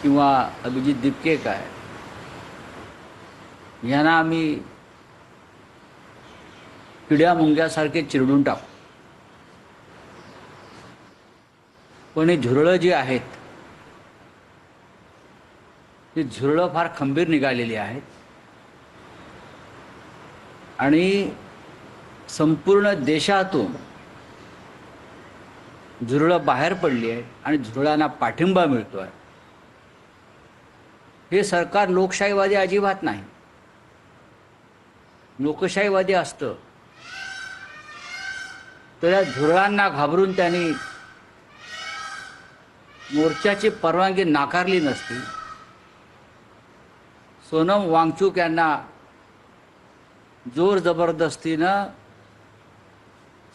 किंवा अभिजित दिपके काय यांना आम्ही किड्या मुंग्यासारखे चिरडून टाकू, पण ही झुरळं जी आहेत ती झुरळं फार खंबीर निघालेली आहेत आणि संपूर्ण देशातून झुरळं बाहेर पडली आहे आणि झुरळांना पाठिंबा मिळतो आहे. हे सरकार लोकशाहीवादी अजिबात नाही. लोकशाहीवादी असतं तर या झुरळांना घाबरून त्यांनी मोर्चाची परवानगी नाकारली नसती. सोनम वांगचुक यांना जोर जबरदस्तीनं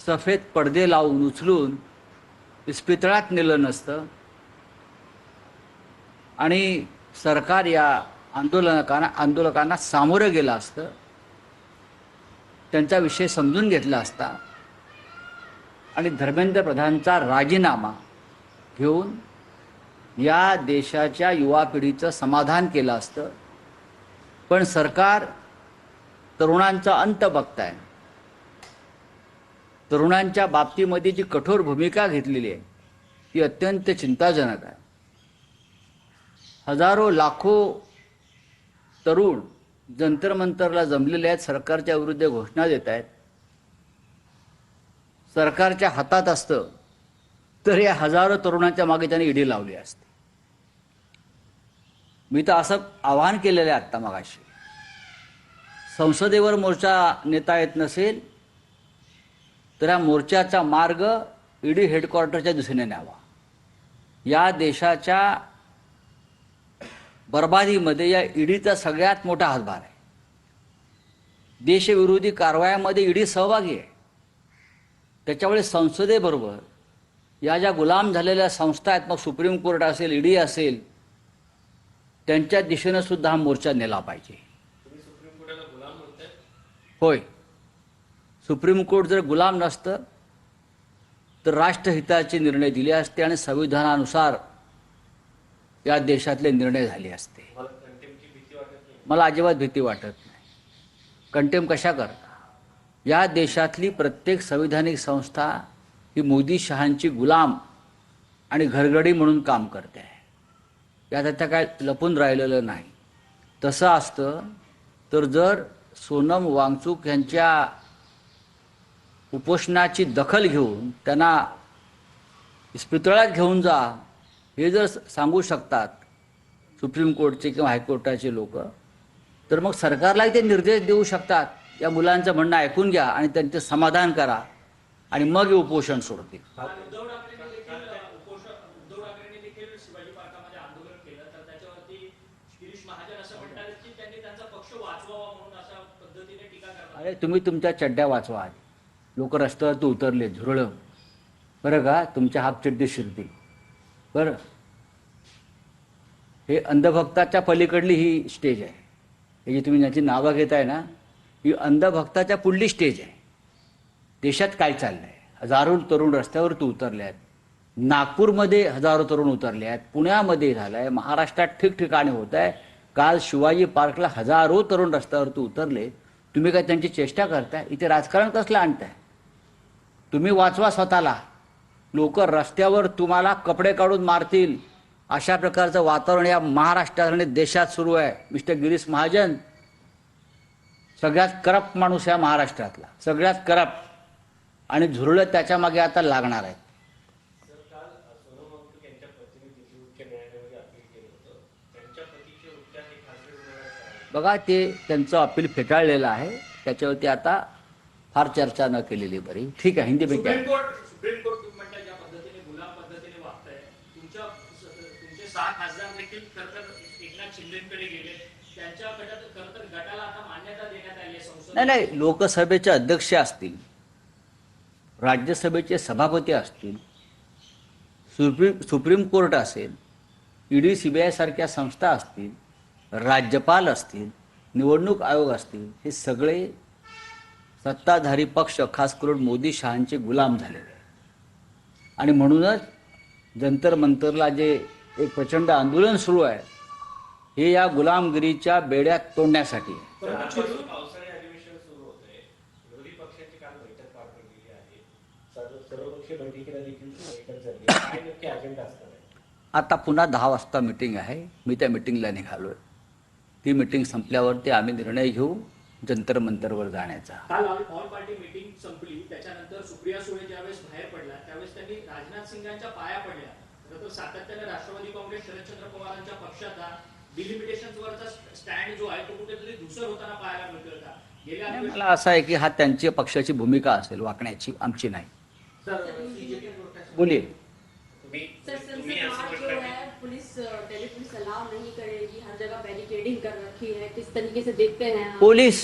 सफेद पडदे लावून उचलून इस्पितळात नेलं नसतं आणि सरकार या आंदोलकांना सामोरं गेलं असतं, त्यांचा विषय समजून घेतला असता आणि धर्मेंद्र प्रधानचा राजीनामा घेऊन या देशाच्या युवा पिढीचं समाधान केलं असतं. पण सरकार तरुणांचा अंत बघताय. तरुणांच्या बाबतीमध्ये जी कठोर भूमिका घेतलेली आहे ती अत्यंत चिंताजनक आहे. हजारो लाखो तरुण जंतर मंतरला जमलेले आहेत, सरकारच्या विरुद्ध घोषणा देत आहेत. सरकारच्या हातात असतं तर या हजारो तरुणांच्या मागे त्यांनी ईडी लावली असते. मी तर असं आवाहन केलेलं आहे आत्ता मगाशी, संसदेवर मोर्चा नेता येत नसेल तर या मोर्चाचा मार्ग ईडी हेडक्वार्टरच्या दिशेने न्यावा. या देशाच्या बर्बादीमध्ये या ईडीचा सगळ्यात मोठा हातभार आहे. देशविरोधी कारवायांमध्ये ईडी सहभागी आहे. त्याच्यामुळे संसदेबरोबर या ज्या गुलाम झालेल्या संस्था आहेत, मग सुप्रीम कोर्ट असेल, ईडी असेल, त्यांच्या दिशेनं सुद्धा हा मोर्चा नेला पाहिजे. होय, सुप्रीम कोर्ट जर गुलाम नसतं तर राष्ट्रहिताचे निर्णय दिले असते आणि संविधानानुसार या देशातले निर्णय झाले असते. मला अजिबात भीती वाटत नाही. कंटेम कशा करता? या देशातली प्रत्येक संविधानिक संस्था ही मोदी शहांची गुलाम आणि घरगडी म्हणून काम करते आहे. यात आता काय लपून राहिलेलं नाही. तसं असतं तर जर सोनम वांगचुक यांच्या उपोषणाची दखल घेऊन त्यांना इस्पितळात घेऊन जा हे जर सांगू शकतात सुप्रीम कोर्टचे किंवा हायकोर्टाचे लोक, तर मग सरकारलाही ते निर्देश देऊ शकतात, या मुलांचं म्हणणं ऐकून घ्या आणि त्यांचं समाधान करा आणि मग हे उपोषण सोडतील. अरे तुम्ही तुमच्या चड्ड्या वाचवा. लोक रस्त्यावर उतरले झुरळं, बरं का, तुमच्या हाफचड्डी शिरतील. बरं, हे अंधभक्ताच्या पलीकडली ही स्टेज आहे. हे जी तुम्ही याची नावं घेताय ना, ही अंधभक्ताच्या पुढली स्टेज आहे. देशात काय चाललं आहे? हजारो तरुण रस्त्यावरती उतरले आहेत. नागपूरमध्ये हजारो तरुण उतरले आहेत. पुण्यामध्ये झालं आहे. महाराष्ट्रात ठिकठिकाणी होत आहे. काल शिवाजी पार्कला हजारो तरुण रस्त्यावरती उतरले. तुम्ही काय त्यांची चेष्टा करताय? इथे राजकारण कसलं आणताय? तुम्ही वाचवा स्वतःला. लोक रस्त्यावर तुम्हाला कपडे काढून मारतील अशा प्रकारचं वातावरण या महाराष्ट्रात आणि देशात सुरू आहे. मिस्टर गिरीश महाजन सगळ्यात करप्ट माणूस या महाराष्ट्रातला, सगळ्यात करप्ट, आणि झुरळं त्याच्या मागे आता लागणार आहेत. बघा, ते त्यांचं अपील फेटाळलेलं आहे. त्याच्यावरती आता फार चर्चा न केलेली बरी. ठीक आहे, हिंदी में क्या सुप्रीम कोर्ट म्हणतात ज्या पद्धतीने गुलाम पद्धतीने वागताय, तुमचे 6 खासदार देखील खरतर एकनाथ शिंदेकडे गेले. त्यांच्याकडे खरतर गटाला आता मान्यता देण्यात आली आहे संसदेत. नाही, लोकसभेचे अध्यक्ष असतील, राज्यसभेचे सभापती असतील, सुप्रीम कोर्ट असेल, ईडी सीबीआय सारख्या संस्था असतील, राज्यपाल असतील, निवडणूक आयोग असतील, हे सगळे सत्ताधारी पक्ष खास करून मोदी शहांचे गुलाम झालेले. आणि म्हणूनच जंतर मंतरला जे एक प्रचंड आंदोलन सुरू आहे हे या गुलामगिरीच्या बेड्यात तोडण्यासाठी आहे. परंतु पावसाळी अधिवेशन सुरू होतंय. विरोधी पक्षांची काल बैठक पार पडलेली आहे. सर्वपक्षीय बैठकीला देखील बैठक झाली. काय नक्की अजेंडा असणार आहे? आता पुन्हा 10 वाजता मीटिंग आहे. मी त्या मीटिंगला निघालोय. ती मीटिंग संपल्यावरती आम्ही निर्णय घेऊ जंतर मंतरवर जाण्याचा. काल ऑल पार्टी मीटिंग संपली त्याच्यानंतर सुप्रिया सुळे ज्यावेळेस बाहेर पडला त्यावेळेस त्यांनी राजनाथ सिंगांच्या पाया पडल्या. खरं तर सातत्याने राष्ट्रवादी काँग्रेस शरदचंद्र पवारांच्या पक्षाचा डिलिमिटेशनवरचा स्टँड जो आहे तो कुठेतरी धुसर होताना पाहायला मिळतोय का? गेल्या आणि मला असं आहे की हा त्यांची पक्षाची भूमिका असेल वाकण्याची, आमची नाही. बोलिए. सर, संसद मार्च जो है पुलिस दिल्ली पुलिस अलाउ नहीं करेगी, हर जगह बैरिकेडिंग कर रखी है, किस तरीके से देखते हैं आप? पुलिस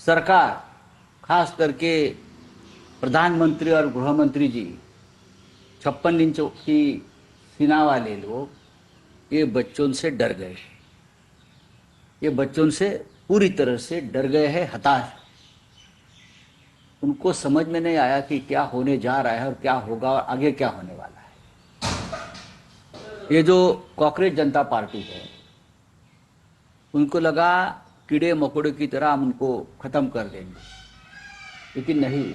सरकार खास करके प्रधानमंत्री और गृह मंत्री जी 56 इंच की सीना वाले लोग ये बच्चों से डर गए हैं. ये बच्चों से पूरी तरह से डर गए हैं, हताश. उनको समझ में नहीं आया कि क्या होने जा रहा है और क्या होगा और आगे क्या होने वाला है. ये जो कॉकरेज जनता पार्टी है उनको लगा कीड़े मकोड़े की तरह हम उनको ख़त्म कर देंगे, लेकिन नहीं.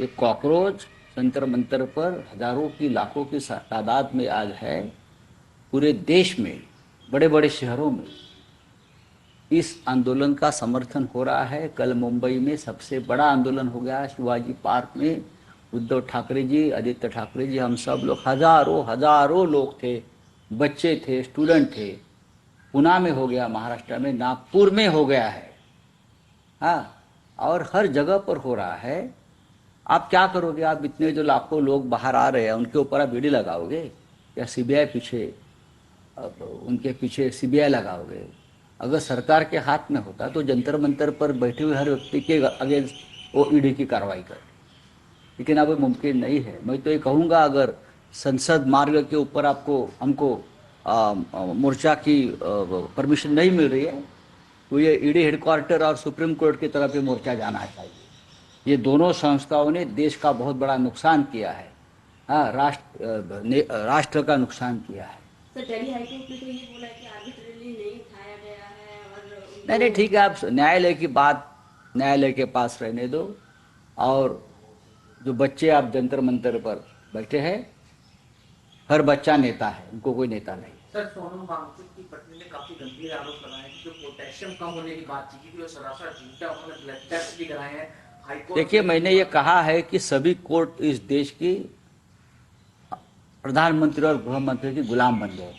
ये कॉकरोच जंतर मंतर पर हजारों की लाखों की तादाद में आज है. पूरे देश में बड़े बड़े शहरों में इस आंदोलन का समर्थन हो रहा है. कल मुंबई में सबसे बड़ा आंदोलन हो गया शिवाजी पार्क में. उद्धव ठाकरे जी, आदित्य ठाकरे जी, हम सब लोग हजारों लोग थे, बच्चे थे, स्टूडेंट थे. पुणे में हो गया, महाराष्ट्र में, नागपुर में हो गया है. हाँ, और हर जगह पर हो रहा है. आप क्या करोगे? आप इतने जो लाखों लोग बाहर आ रहे हैं उनके ऊपर आप ईडी लगाओगे या सीबीआई पीछे, उनके पीछे सीबीआई लगाओगे? अगर सरकार के हाथ में होता तो जंतर मंतर पर बैठे हुए हर व्यक्ति के अगेंस्ट वो ईडी की कार्रवाई करे, लेकिन अब मुमकिन नहीं है. मैं तो ये कहूँगा अगर संसद मार्ग के ऊपर हमको मोर्चा की परमिशन नहीं मिल रही है तो ये ईडी हेडक्वार्टर और सुप्रीम कोर्ट की तरफ ये मोर्चा जाना चाहिए. ये दोनों संस्थाओं ने देश का बहुत बड़ा नुकसान किया है. हाँ, राष्ट्र का नुकसान किया है. सर, दिल्ली हाईकोर्ट ने तो ये बोला है कि आर्बिट्रेरली नहीं उठाया गया है और नहीं, ठीक है. आप न्यायालय की बात न्यायालय के पास रहने दो. और जो बच्चे आप जंतर मंतर पर बैठे हैं, हर बच्चा नेता है, उनको कोई नेता नहीं. सर, सोनम वांगचुक की पत्नी ने काफी गंभीर आरोप लगाए कि जो पोटेशियम कम होने की बात की थी वो सरासर झूठा, उन्होंने ब्लड टेस्ट भी कराए हैं. हाईकोर्ट देखिए, मैंने ये कहा है कि सभी कोर्ट इस देश की प्रधानमंत्री और गृह मंत्री की गुलाम बन गए.